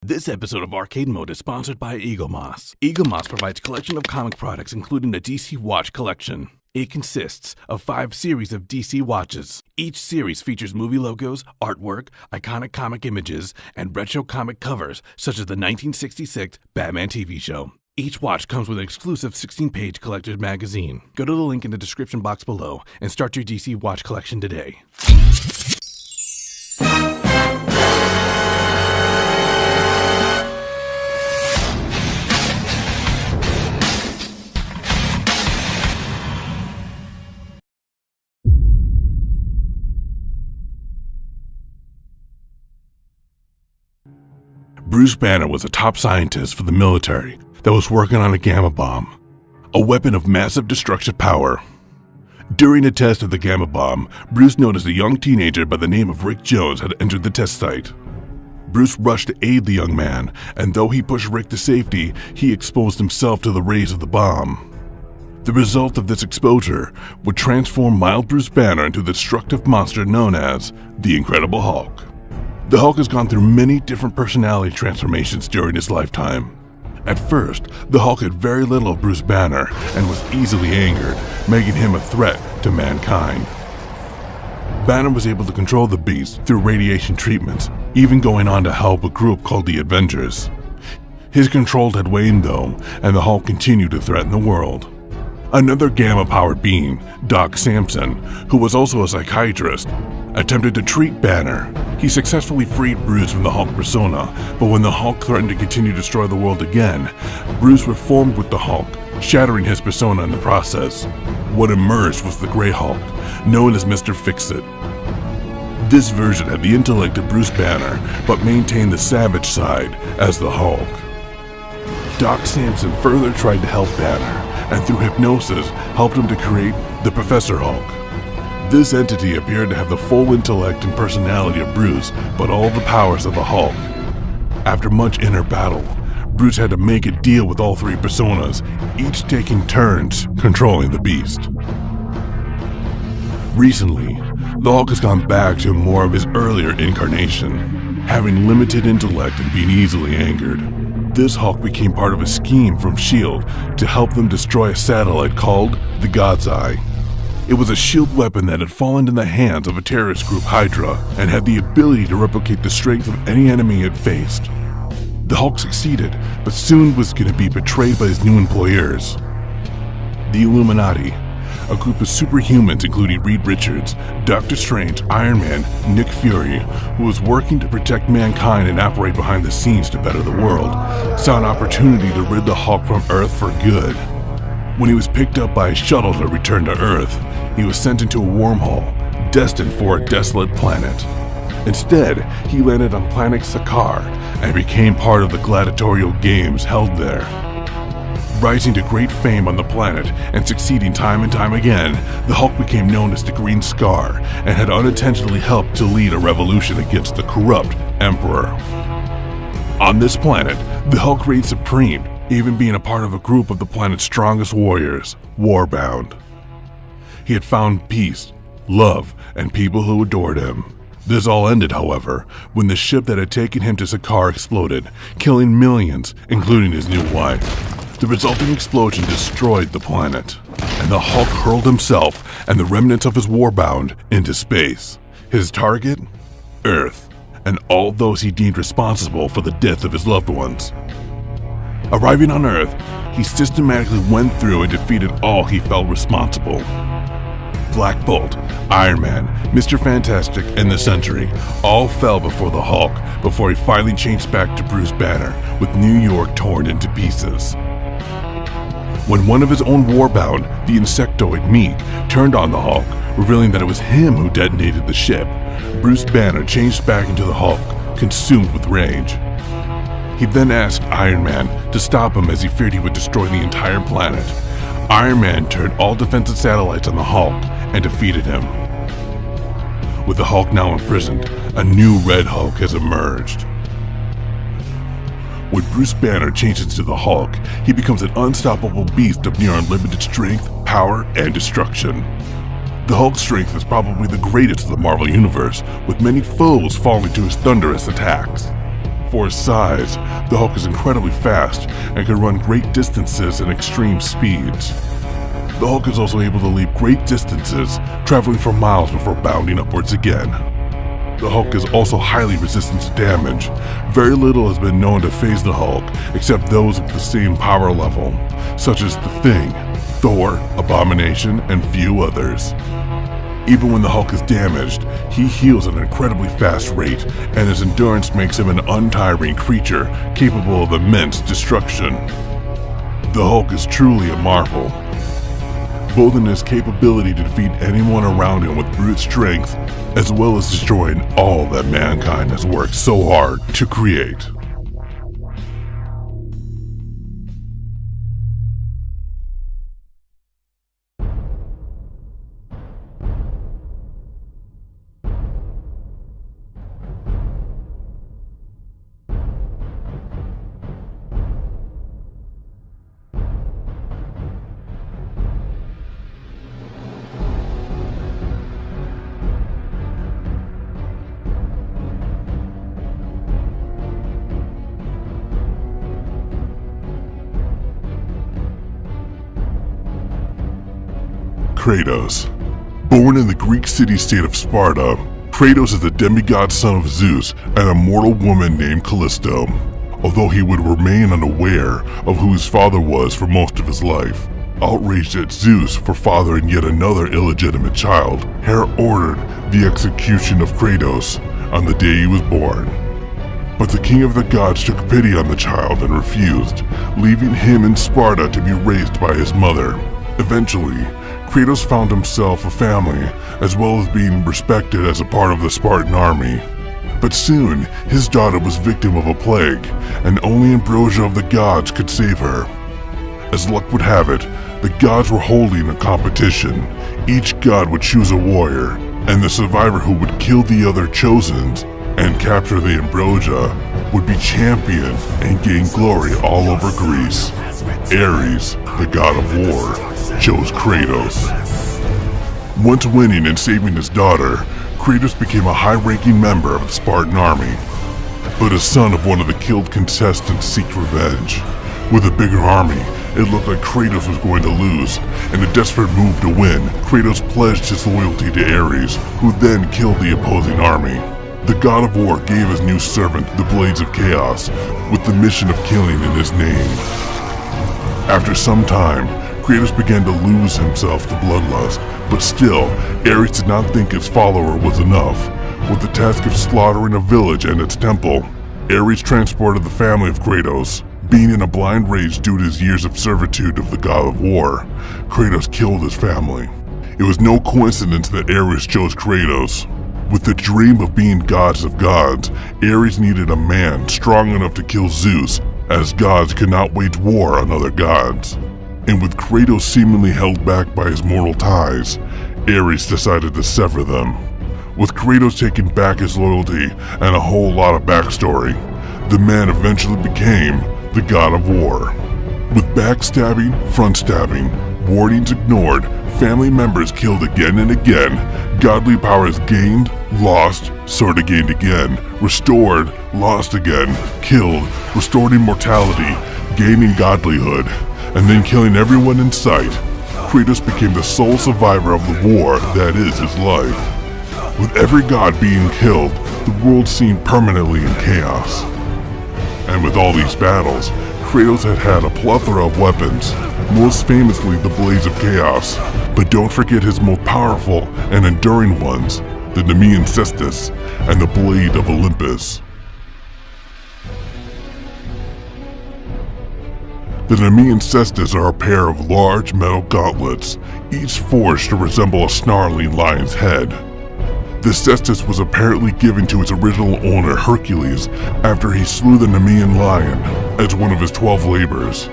This episode of Arcade Mode is sponsored by Eagle Moss. Eagle Moss provides a collection of comic products, including the DC Watch collection. It consists of 5 series of DC watches. Each series features movie logos, artwork, iconic comic images, and retro comic covers, such as the 1966 Batman TV show. Each watch comes with an exclusive 16-page collector's magazine. Go to the link in the description box below and start your DC watch collection today. Bruce Banner was a top scientist for the military that was working on a gamma bomb, a weapon of massive destructive power. During a test of the gamma bomb, Bruce noticed a young teenager by the name of Rick Jones had entered the test site. Bruce rushed to aid the young man, and though he pushed Rick to safety, he exposed himself to the rays of the bomb. The result of this exposure would transform mild Bruce Banner into the destructive monster known as the Incredible Hulk. The Hulk has gone through many different personality transformations during his lifetime. At first, the Hulk had very little of Bruce Banner and was easily angered, making him a threat to mankind. Banner was able to control the beast through radiation treatments, even going on to help a group called the Avengers. His control had waned though, and the Hulk continued to threaten the world. Another gamma-powered being, Doc Samson, who was also a psychiatrist, attempted to treat Banner. He successfully freed Bruce from the Hulk persona, but when the Hulk threatened to continue to destroy the world again, Bruce reformed with the Hulk, shattering his persona in the process. What emerged was the Grey Hulk, known as Mr. Fix-It. This version had the intellect of Bruce Banner, but maintained the savage side as the Hulk. Doc Samson further tried to help Banner, and through hypnosis helped him to create the Professor Hulk. This entity appeared to have the full intellect and personality of Bruce, but all the powers of the Hulk. After much inner battle, Bruce had to make a deal with all 3 personas, each taking turns controlling the beast. Recently, the Hulk has gone back to more of his earlier incarnation, having limited intellect and being easily angered. This Hulk became part of a scheme from S.H.I.E.L.D. to help them destroy a satellite called the God's Eye. It was a S.H.I.E.L.D. weapon that had fallen in the hands of a terrorist group, Hydra, and had the ability to replicate the strength of any enemy it faced. The Hulk succeeded, but soon was going to be betrayed by his new employers, the Illuminati, a group of superhumans including Reed Richards, Doctor Strange, Iron Man, Nick Fury, who was working to protect mankind and operate behind the scenes to better the world, saw an opportunity to rid the Hulk from Earth for good. When he was picked up by a shuttle to return to Earth, he was sent into a wormhole, destined for a desolate planet. Instead, he landed on planet Sakaar and became part of the gladiatorial games held there. Rising to great fame on the planet and succeeding time and time again, the Hulk became known as the Green Scar and had unintentionally helped to lead a revolution against the corrupt Emperor. On this planet, the Hulk reigned supreme, even being a part of a group of the planet's strongest warriors, Warbound. He had found peace, love, and people who adored him. This all ended, however, when the ship that had taken him to Sakaar exploded, killing millions, including his new wife. The resulting explosion destroyed the planet, and the Hulk hurled himself and the remnants of his Warbound into space. His target? Earth, and all those he deemed responsible for the death of his loved ones. Arriving on Earth, he systematically went through and defeated all he felt responsible. Black Bolt, Iron Man, Mr. Fantastic, and the Sentry all fell before the Hulk before he finally changed back to Bruce Banner, with New York torn into pieces. When one of his own Warbound, the insectoid Meek, turned on the Hulk, revealing that it was him who detonated the ship, Bruce Banner changed back into the Hulk, consumed with rage. He then asked Iron Man to stop him as he feared he would destroy the entire planet. Iron Man turned all defensive satellites on the Hulk and defeated him. With the Hulk now imprisoned, a new Red Hulk has emerged. When Bruce Banner changes into the Hulk, he becomes an unstoppable beast of near unlimited strength, power, and destruction. The Hulk's strength is probably the greatest of the Marvel Universe, with many foes falling to his thunderous attacks. For his size, the Hulk is incredibly fast and can run great distances and extreme speeds. The Hulk is also able to leap great distances, traveling for miles before bounding upwards again. The Hulk is also highly resistant to damage. Very little has been known to phase the Hulk, except those with the same power level, such as the Thing, Thor, Abomination, and few others. Even when the Hulk is damaged, he heals at an incredibly fast rate, and his endurance makes him an untiring creature capable of immense destruction. The Hulk is truly a marvel, both in his capability to defeat anyone around him with brute strength, as well as destroying all that mankind has worked so hard to create. Kratos. Born in the Greek city-state of Sparta, Kratos is the demigod son of Zeus and a mortal woman named Callisto, although he would remain unaware of who his father was for most of his life. Outraged at Zeus for fathering yet another illegitimate child, Hera ordered the execution of Kratos on the day he was born. But the king of the gods took pity on the child and refused, leaving him in Sparta to be raised by his mother. Eventually, Kratos found himself a family, as well as being respected as a part of the Spartan army. But soon, his daughter was victim of a plague, and only Ambrosia of the gods could save her. As luck would have it, the gods were holding a competition. Each god would choose a warrior, and the survivor who would kill the other chosens and capture the Ambrosia would be champion and gain glory all over Greece. Ares, the god of war, chose Kratos. Once winning and saving his daughter, Kratos became a high-ranking member of the Spartan army. But a son of one of the killed contestants sought revenge. With a bigger army, it looked like Kratos was going to lose. In a desperate move to win, Kratos pledged his loyalty to Ares, who then killed the opposing army. The god of war gave his new servant the Blades of Chaos, with the mission of killing in his name. After some time, Kratos began to lose himself to bloodlust, but still, Ares did not think his follower was enough. With the task of slaughtering a village and its temple, Ares transported the family of Kratos. Being in a blind rage due to his years of servitude of the god of war, Kratos killed his family. It was no coincidence that Ares chose Kratos. With the dream of being gods of gods, Ares needed a man strong enough to kill Zeus, as gods could not wage war on other gods. And with Kratos seemingly held back by his mortal ties, Ares decided to sever them. With Kratos taking back his loyalty and a whole lot of backstory, the man eventually became the god of war. With backstabbing, front stabbing, warnings ignored, family members killed again and again, godly power is gained, lost, sort of gained again, restored, lost again, killed, restored immortality, gaining godlyhood, and then killing everyone in sight. Kratos became the sole survivor of the war that is his life. With every god being killed, the world seemed permanently in chaos. And with all these battles, Kratos had a plethora of weapons, most famously the Blades of Chaos, but don't forget his most powerful and enduring ones, the Nemean Cestus and the Blade of Olympus. The Nemean Cestus are a pair of large metal gauntlets, each forged to resemble a snarling lion's head. The cestus was apparently given to its original owner Hercules after he slew the Nemean lion as one of his 12 labors.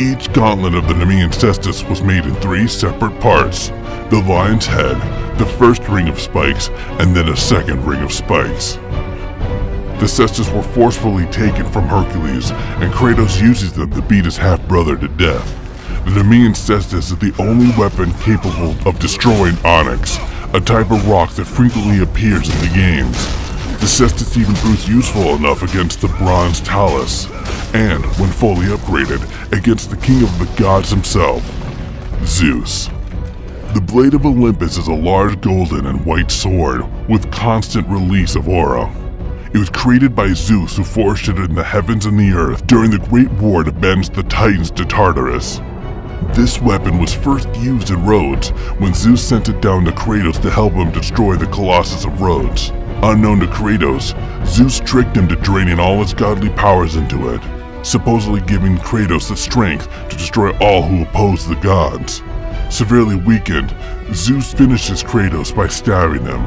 Each gauntlet of the Nemean cestus was made in 3 separate parts: the lion's head, the first ring of spikes, and then a second ring of spikes. The cestus were forcefully taken from Hercules, and Kratos uses them to beat his half-brother to death. The Nemean cestus is the only weapon capable of destroying onyx, a type of rock that frequently appears in the games. The cestus even proves useful enough against the bronze talus, and, when fully upgraded, against the king of the gods himself, Zeus. The Blade of Olympus is a large golden and white sword with constant release of aura. It was created by Zeus, who forged it in the heavens and the earth during the Great War to bend the Titans to Tartarus. This weapon was first used in Rhodes when Zeus sent it down to Kratos to help him destroy the Colossus of Rhodes. Unknown to Kratos, Zeus tricked him to draining all his godly powers into it, supposedly giving Kratos the strength to destroy all who opposed the gods. Severely weakened, Zeus finishes Kratos by stabbing him.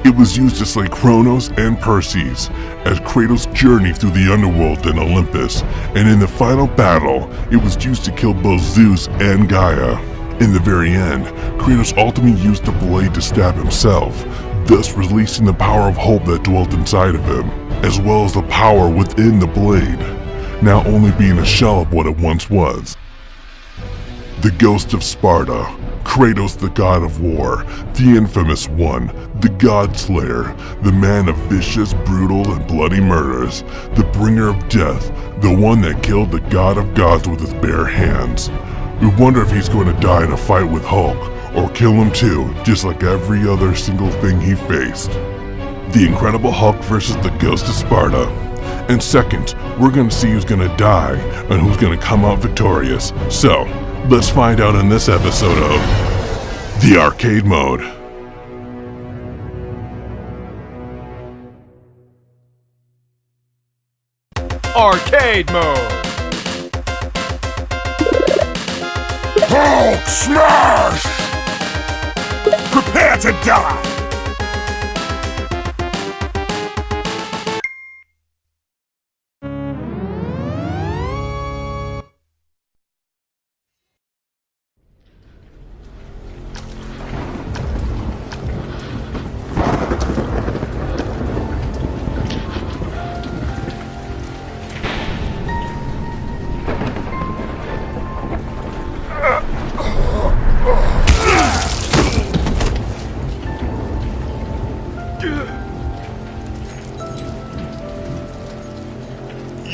It was used to slay Kronos and Perseus as Kratos journeyed through the underworld in Olympus, and in the final battle, it was used to kill both Zeus and Gaia. In the very end, Kratos ultimately used the blade to stab himself, thus releasing the power of hope that dwelt inside of him, as well as the power within the blade, now only being a shell of what it once was. The Ghost of Sparta, Kratos the god of war, the infamous one, the God Slayer, the man of vicious, brutal, and bloody murders, the bringer of death, the one that killed the god of gods with his bare hands. We wonder if he's going to die in a fight with Hulk, or kill him too, just like every other single thing he faced. The Incredible Hulk versus the Ghost of Sparta. And second, we're going to see who's going to die and who's going to come out victorious. So, let's find out in this episode of The Arcade Mode. Arcade Mode! Hulk smash! Prepare to die!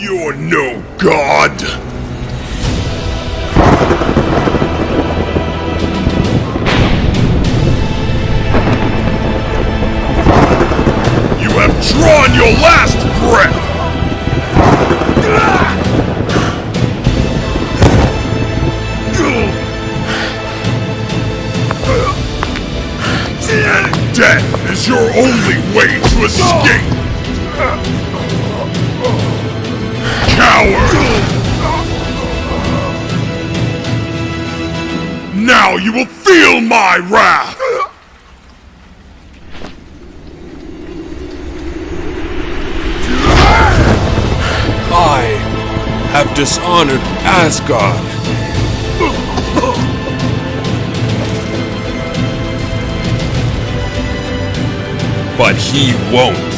You're no god! You have drawn your last breath! Death is your only way to escape! Coward! Now you will feel my wrath! I have dishonored Asgard. But he won't.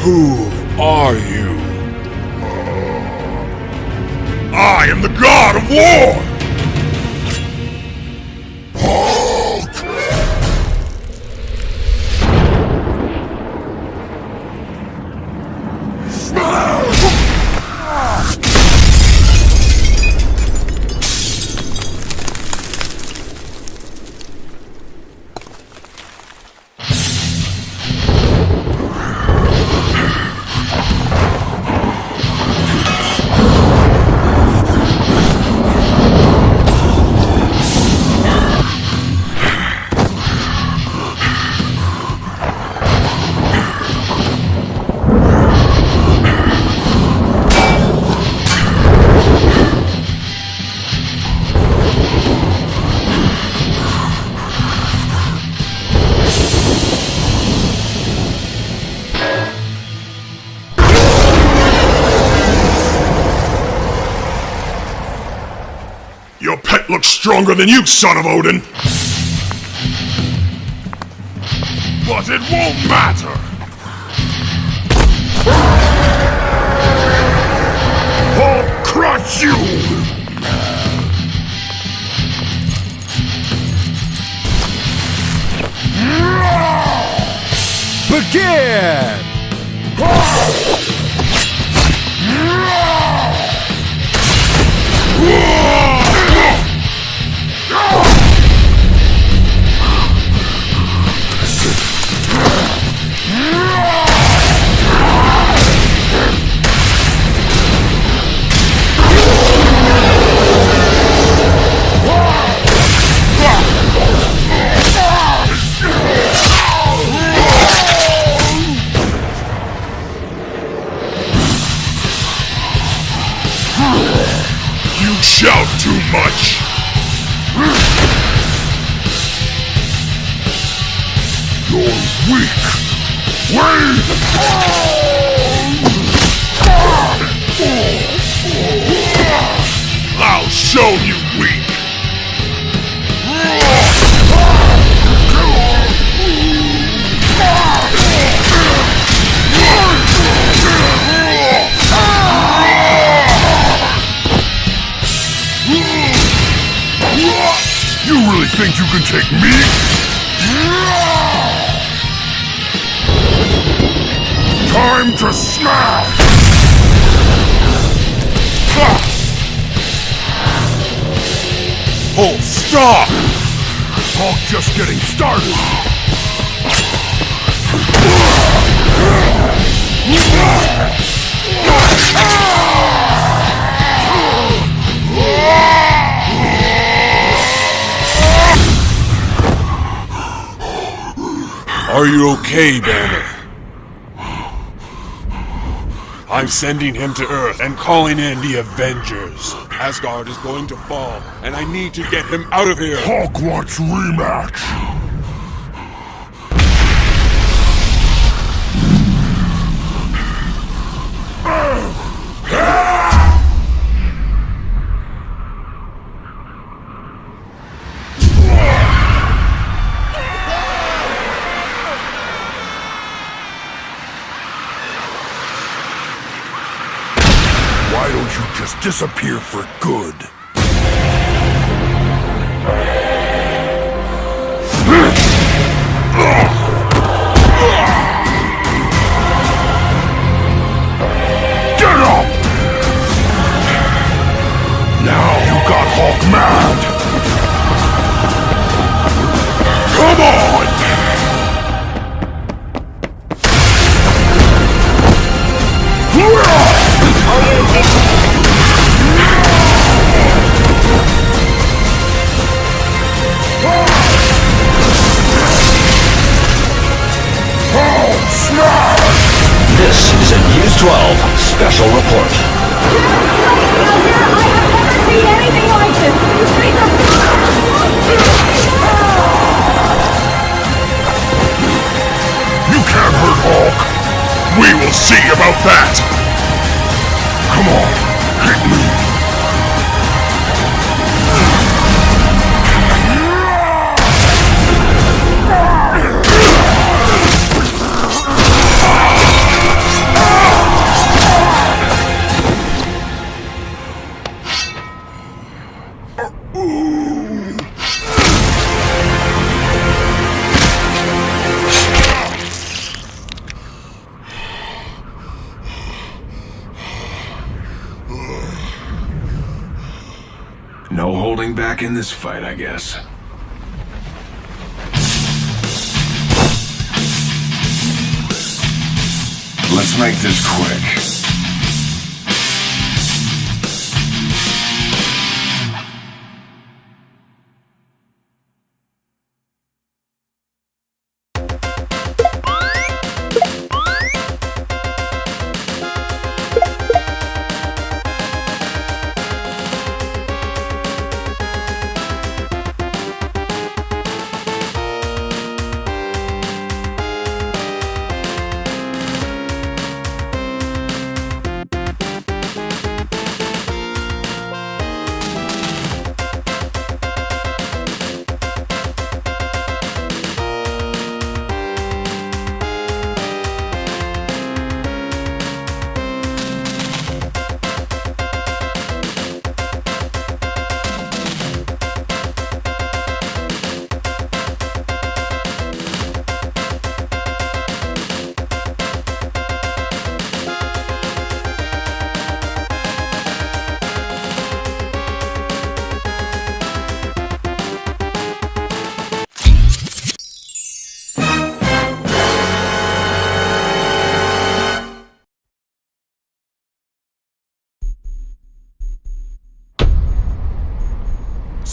Who are you? I am the god of war! stronger than you, son of Odin! But it won't matter! I'll crush you! Begin! You shout too much! You're weak! Wait! I'll show you weak! You really think you can take me? Time to smash! Oh, stop! Talk just getting started! Are you okay, Banner? I'm sending him to Earth and calling in the Avengers. Asgard is going to fall, and I need to get him out of here. Hulk wants rematch! Why don't you just disappear for good? Get up! Now you got Hulk mad! Come on! This is a News 12 special report. Anything like this. These streets are You can't hurt Hulk! We will see about that! Come on, hit me! No holding back in this fight, I guess. Let's make this quick.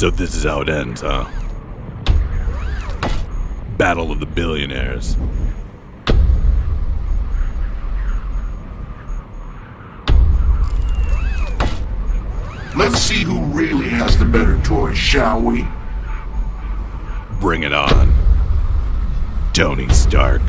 So this is how it ends, huh? Battle of the Billionaires. Let's see who really has the better toy, shall we? Bring it on, Tony Stark.